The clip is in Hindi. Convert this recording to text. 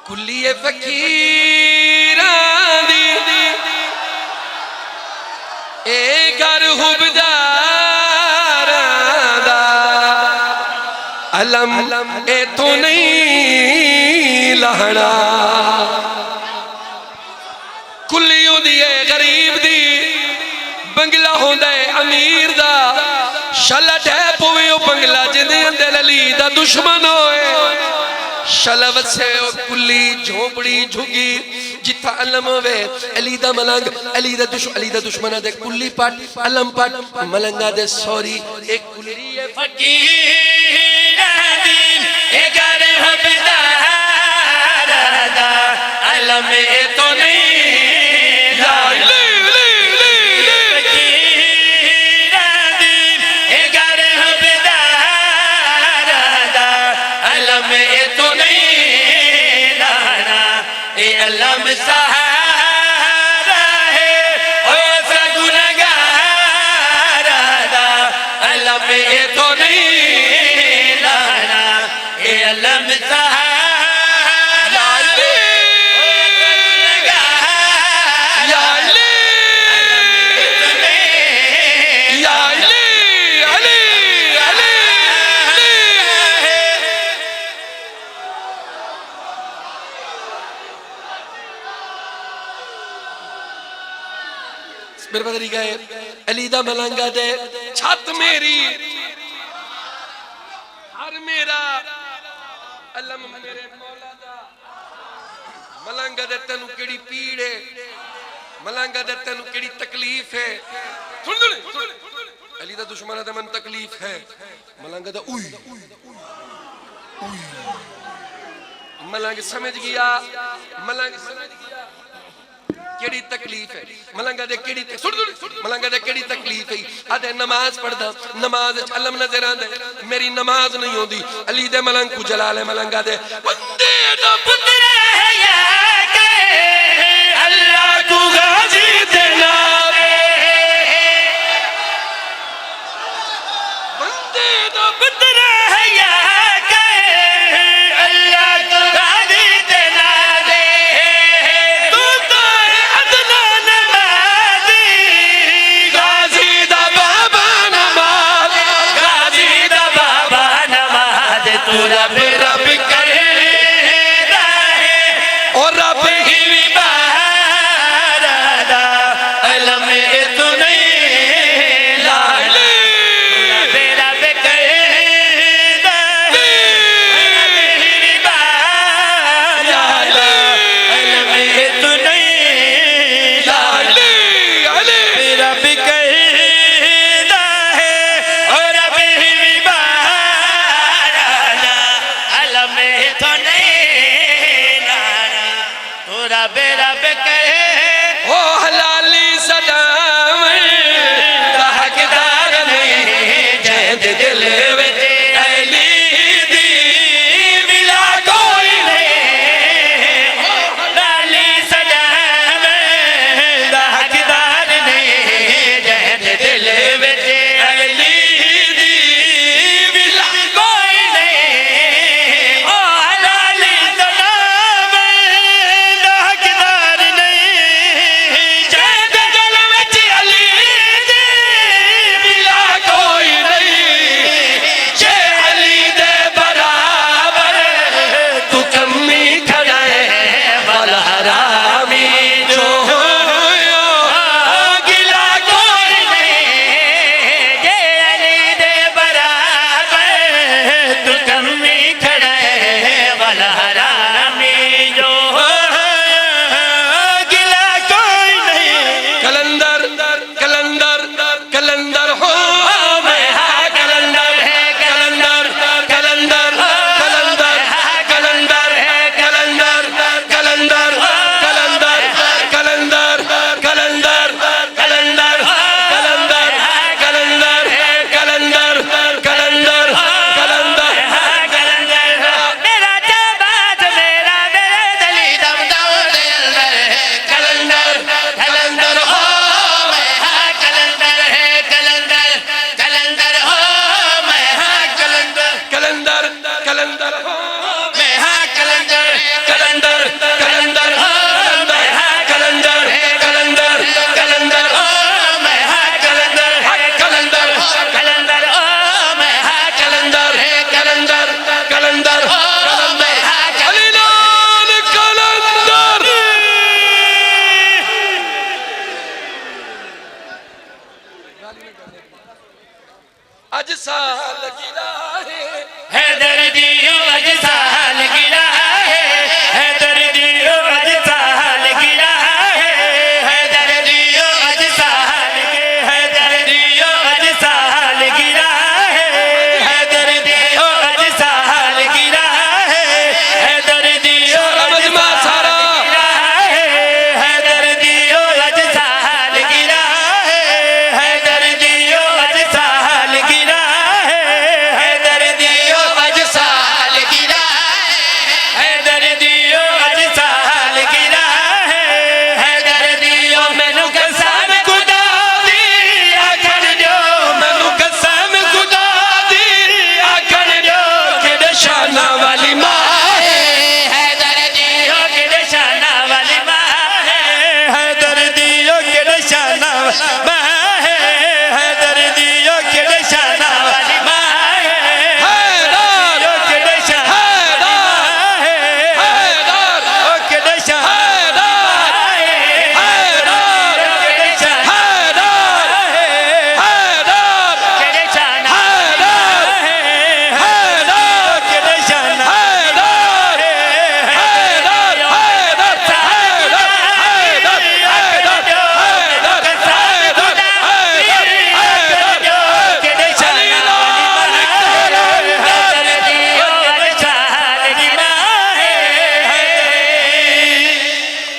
कुलिए फकीरां दी ए घर हुबदारां दा अलम इथों नहीं लहना। कुली होंदी है गरीब दी, बंगला होंदा है अमीर दा। शला ढह पवे ओ बंगला जिंदे अंदर अली दा दुश्मन होए। शला वसे ओ कुली झोपड़ी झुगी जिथा अलम होवे अली दा मलंग, अली दा दुश्मन दे कुली पट अलम पट मलंगा दे सौरी एक कुली है फकीरां दी ए घर हुबदारां दा अलम तो नहीं सहारा है ओ सगुनगार दा अलम तो नहीं लाना ए अलम सहारा ओ सगुनगार या अली या अली अली अली मेरे बदरी गए अली दा मलंगा दे छत मेरी हर मेरा अलम मेरे मौला दा। मलंगा दे तेनू केड़ी पीड़ है, मलंगा दे तेनू केड़ी तकलीफ है। सुन अली दा दुश्मन दे मन तकलीफ है। मलंगा दा उई मलंग समझ गया, मलंग समझ गया केड़ी तकलीफ है। मलंगा दे केड़ी मलंगा दे केड़ी तकलीफ है। आदे नमाज पढ़दा, नमाज च अलम नजर आंदा, मेरी नमाज नहीं होंदी। अली दे मलंग को जलाल है। मलंगा दे बंदे दा पुत्र है या के अल्लाह को गाजी देना बंदे दा पुत्र है या के अल्लाह को गाजी देना दे। रब रब करदा है और रब ही बारदा अलम तो नहीं लाले। रब रब करदा है रब ही बारदा अलम तो नहीं लाले। रब करदा है और रब ही तो नहीं लाना। तो रब रब